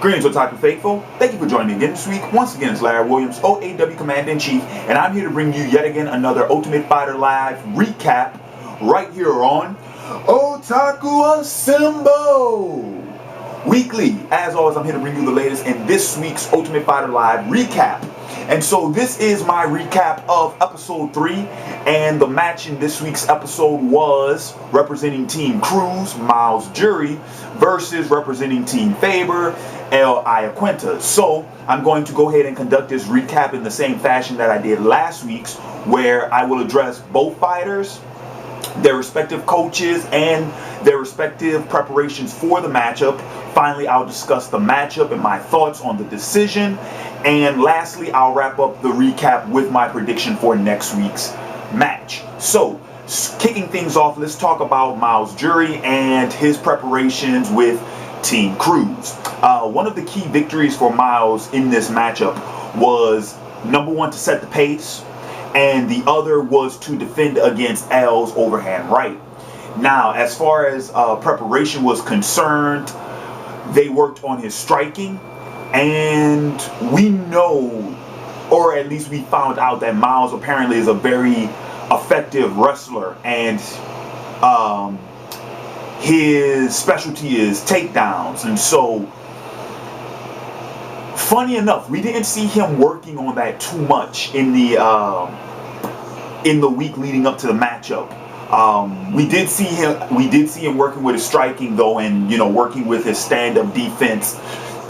Greetings, Otaku Faithful. Thank you for joining me again this week. Once again, it's Larry Williams, OAW Commander-in-Chief, and I'm here to bring you yet again another Ultimate Fighter Live recap right here on Otaku Assemble. Weekly, as always, I'm here to bring you the latest in this week's Ultimate Fighter Live recap. And so this is my recap of episode 3, and the match in this week's episode was representing Team Cruz, Myles versus representing Team Faber, Iaquinta. So I'm going to go ahead and conduct this recap in the same fashion that I did last week's, where I will address both fighters, their respective coaches, and their respective preparations for the matchup. Finally, I'll discuss the matchup and my thoughts on the decision. And lastly, I'll wrap up the recap with my prediction for next week's match. So, kicking things off, let's talk about Myles and his preparations with Team Cruz. One of the key victories for Myles in this matchup was, number one, to set the pace, and the other was to defend against L's overhand right. Now, as far as preparation was concerned, they worked on his striking, and we know, or at least we found out, that Myles apparently is a very effective wrestler, and his specialty is takedowns. And so, funny enough, we didn't see him working on that too much in the week leading up to the matchup. We did see him working with his striking though, and working with his stand-up defense,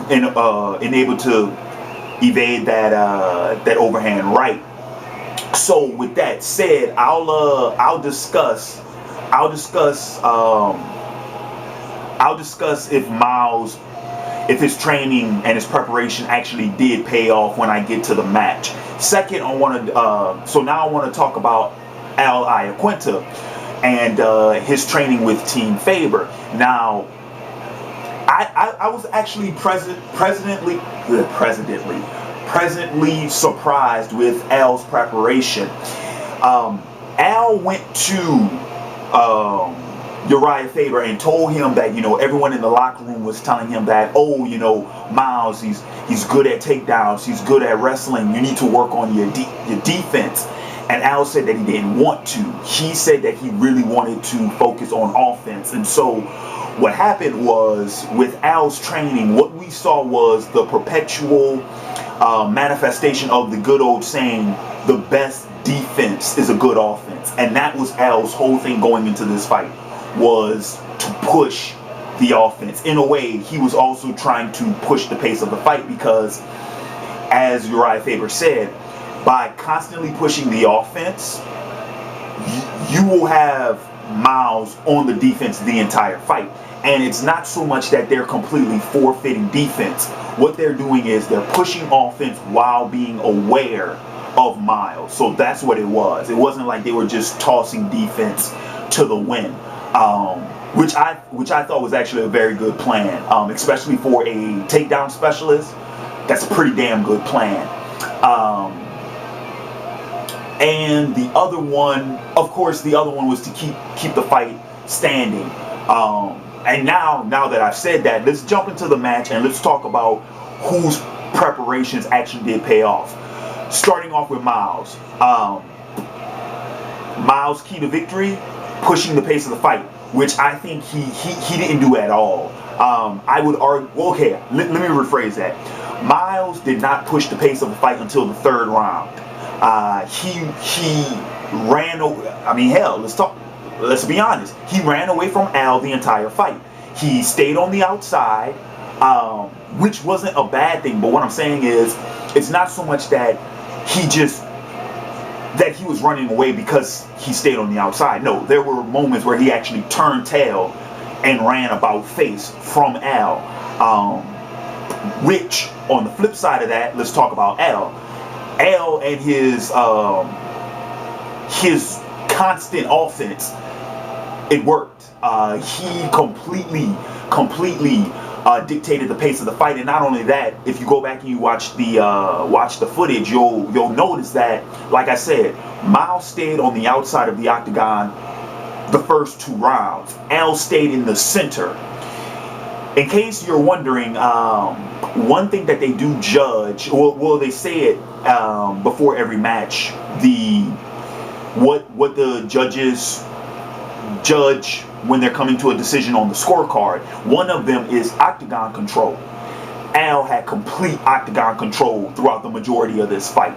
and able to evade that overhand right. So with that said, I'll discuss if Myles, if his training and his preparation actually did pay off when I get to the match. Second, I want to talk about Iaquinta and his training with Team Faber. Now, I was actually presently surprised with Al's preparation. Al went to Uriah Faber and told him that everyone in the locker room was telling him that, Myles, he's good at takedowns, he's good at wrestling, you need to work on your defense. And Al said that he didn't want to. He said that he really wanted to focus on offense. And so what happened was, with Al's training, what we saw was the perpetual manifestation of the good old saying, the best defense is a good offense. And that was Al's whole thing going into this fight, was to push the offense. In a way, he was also trying to push the pace of the fight, because, as Uriah Faber said, by constantly pushing the offense, you will have Myles on the defense the entire fight. And it's not so much that they're completely forfeiting defense. What they're doing is they're pushing offense while being aware of Myles. So that's what it was. It wasn't like they were just tossing defense to the wind, which I thought was actually a very good plan, especially for a takedown specialist. That's a pretty damn good plan. And the other one, of course, was to keep the fight standing. And now that I've said that, let's jump into the match and let's talk about whose preparations actually did pay off. Starting off with Myles. Myles' key to victory, pushing the pace of the fight, which I think he didn't do at all. I would argue, okay, let me rephrase that. Myles did not push the pace of the fight until the third round. He ran away. I mean, hell, let's be honest. He ran away from Al the entire fight. He stayed on the outside, which wasn't a bad thing. But what I'm saying is, it's not so much that he was running away because he stayed on the outside. No, there were moments where he actually turned tail and ran about face from Al. Which, on the flip side of that, let's talk about Al. Al and his constant offense, it worked. He completely dictated the pace of the fight. And not only that, if you go back and you watch the footage, you'll notice that, like I said, Myles stayed on the outside of the octagon the first 2 rounds. Al stayed in the center. In case you're wondering, one thing that they do judge, well they say it before every match, what the judges judge when they're coming to a decision on the scorecard. One of them is octagon control. Al had complete octagon control throughout the majority of this fight.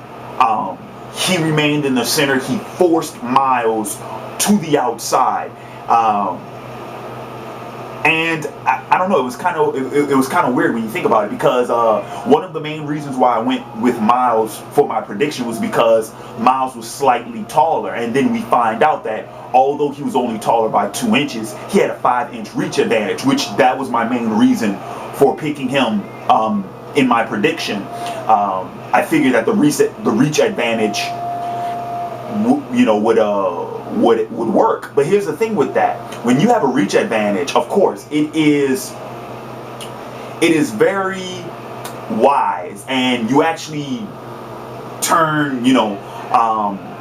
He remained in the center. He forced Myles to the outside. And I don't know, it was kind of weird when you think about it, because one of the main reasons why I went with Myles for my prediction was because Myles was slightly taller, and then we find out that although he was only taller by 2 inches, he had a 5-inch reach advantage, which that was my main reason for picking him in my prediction. I figured that the reach advantage would work. But here's the thing with that: when you have a reach advantage, of course it is very wise, and you actually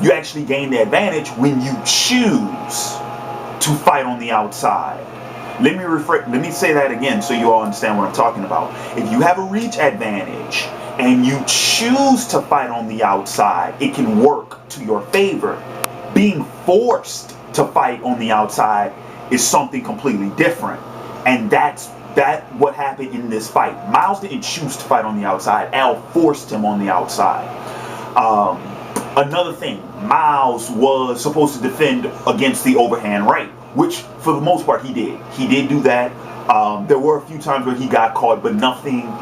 you actually gain the advantage when you choose to fight on the outside. Let me say that again so you all understand what I'm talking about. If you have a reach advantage and you choose to fight on the outside, it can work to your favor. Being forced to fight on the outside is something completely different, and that's what happened in this fight. Myles didn't choose to fight on the outside. Al forced him on the outside. Another thing, Myles was supposed to defend against the overhand right, which for the most part he did. He did do that. There were a few times where he got caught, but nothing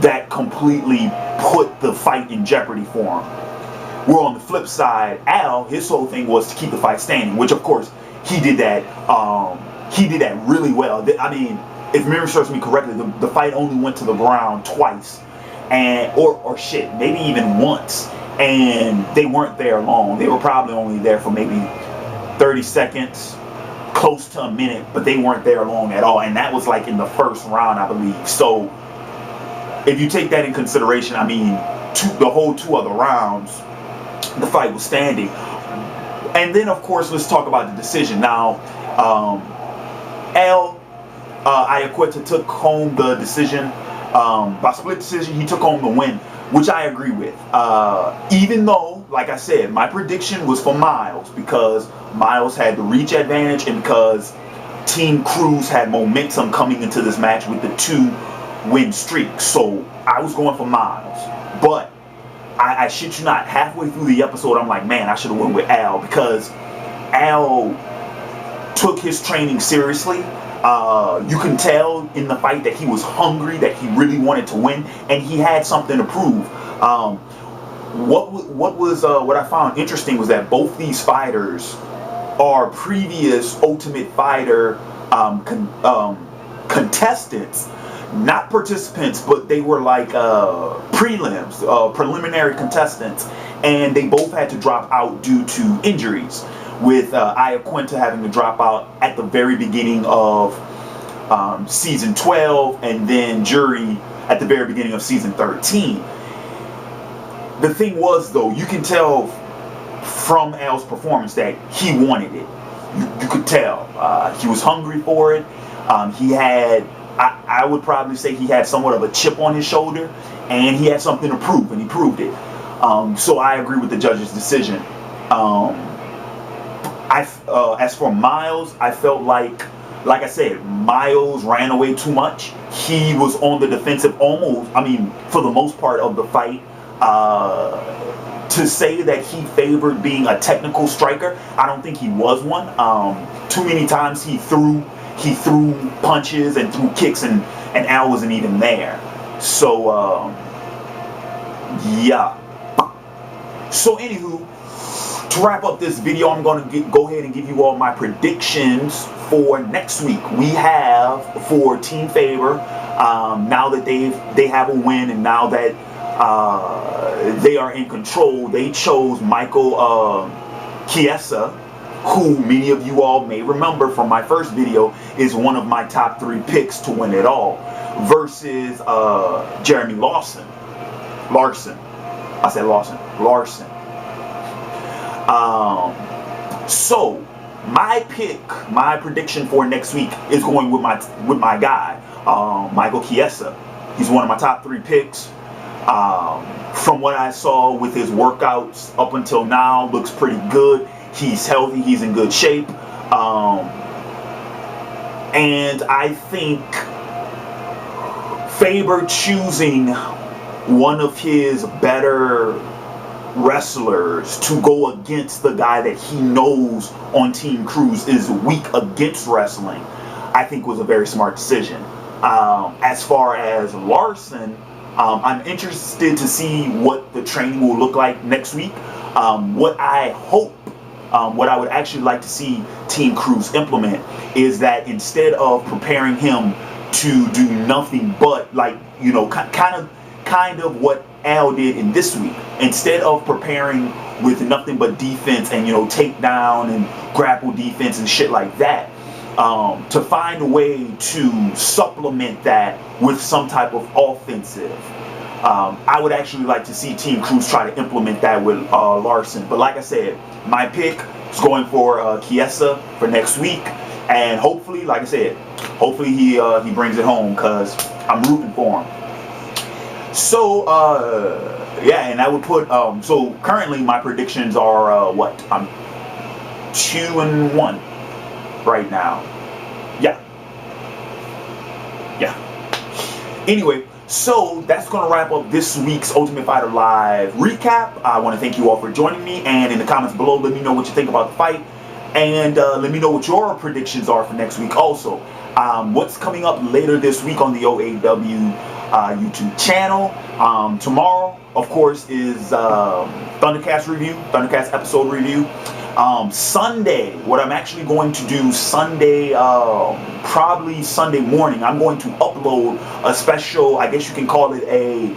that completely put the fight in jeopardy for him. Where on the flip side, Al, his whole thing was to keep the fight standing, which of course he did that. He did that really well. I mean, if memory serves me correctly, the fight only went to the ground twice, and or shit, maybe even once, and they weren't there long. They were probably only there for maybe 30 seconds, close to a minute, but they weren't there long at all, and that was like in the first round, I believe. So if you take that in consideration, I mean, the whole 2 other rounds, the fight was standing. And then of course, let's talk about the decision. Now, Iaquinta took home the decision by split decision. He took home the win, which I agree with. Even though, like I said, my prediction was for Myles, because Myles had the reach advantage, and because Team Cruz had momentum coming into this match with the 2-win streak. So I was going for Myles. But I shit you not, halfway through the episode, I'm like, man, I should have went with Al, because Al took his training seriously. You can tell in the fight that he was hungry, that he really wanted to win, and he had something to prove. What I found interesting was that both these fighters are previous Ultimate Fighter contestants. Not participants, but they were like prelims, preliminary contestants, and they both had to drop out due to injuries, with Iaquinta having to drop out at the very beginning of season 12, and then Jury at the very beginning of season 13. The thing was, though, you can tell from Al's performance that he wanted it. You could tell. He was hungry for it. He had, I would probably say he had somewhat of a chip on his shoulder, and he had something to prove, and he proved it. So I agree with the judge's decision. As for Myles, I felt like I said, Myles ran away too much. He was on the defensive almost, I mean, for the most part of the fight. To say that he favored being a technical striker, I don't think he was one. Too many times he threw punches and threw kicks, and Al wasn't even there. So yeah. So anywho, to wrap up this video, I'm going to go ahead and give you all my predictions for next week. We have for Team Faber, now that they have a win, and now that they are in control, they chose Michael Chiesa, who many of you all may remember from my first video is one of my top 3 picks to win it all, versus Jeremy Larson. I said Larson. So my prediction for next week is going with my guy, Michael Chiesa. He's one of my top 3 picks. From what I saw with his workouts up until now, looks pretty good. He's healthy. He's in good shape. And I think Faber choosing one of his better wrestlers to go against the guy that he knows on Team Cruz is weak against wrestling, I think was a very smart decision. As far as Larson, I'm interested to see what the training will look like next week. What I would actually like to see Team Cruz implement is that instead of preparing him to do nothing but, like, you know, kind of what Al did in this week, instead of preparing with nothing but defense and, you know, takedown and grapple defense and shit like that, to find a way to supplement that with some type of offensive. I would actually like to see Team Cruz try to implement that with Larson. But like I said, my pick is going for Chiesa for next week, and hopefully, like I said, hopefully he brings it home, because I'm rooting for him. So yeah, and I would put so currently my predictions are what? I'm 2-1 right now. Yeah. Anyway, so that's going to wrap up this week's Ultimate Fighter Live recap. I want to thank you all for joining me, and in the comments below, let me know what you think about the fight, and let me know what your predictions are for next week also. What's coming up later this week on the OAW YouTube channel. Tomorrow, of course, is Thundercats review, Thundercats episode review. Sunday, what I'm actually going to do Sunday, probably Sunday morning, I'm going to upload a special, I guess you can call it a,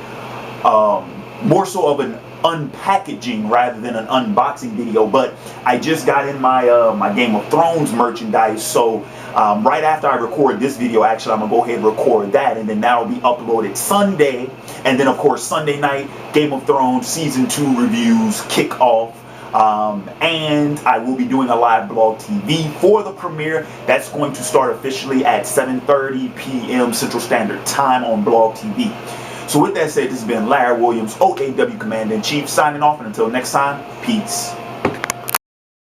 more so of an unpackaging rather than an unboxing video, but I just got in my my Game of Thrones merchandise, so right after I record this video, actually I'm gonna go ahead and record that, and then that'll be uploaded Sunday. And then of course Sunday night, Game of Thrones season 2 reviews kick off, and I will be doing a live blog TV for the premiere. That's going to start officially at 7:30 p.m. Central Standard Time on Blog TV. So with that said, this has been Larry Williams, OAW Commander-in-Chief, signing off, and until next time, peace.